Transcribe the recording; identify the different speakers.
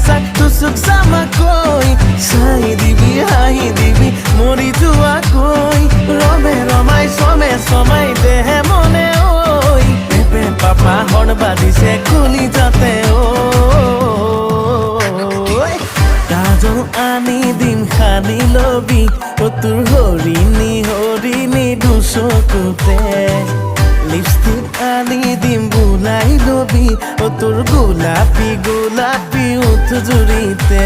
Speaker 1: চাক তুচুক জামাকৈ চাই দিবি হাঁহি দিবি মৰি যোৱাকৈ ৰমে ৰমাই চমে চমাই দেহে মনে ঐ পেপে পাপা হৰ্ণ বাজিছে কলি যাতে কাজল আনি দিম সানি লবি তোৰ হৰিণী হৰিণী দুচকুতে লিপষ্টিক আনি দিম বুলাই লবি তোৰ গোলাপী গোলাপী উঠ জুৰিতে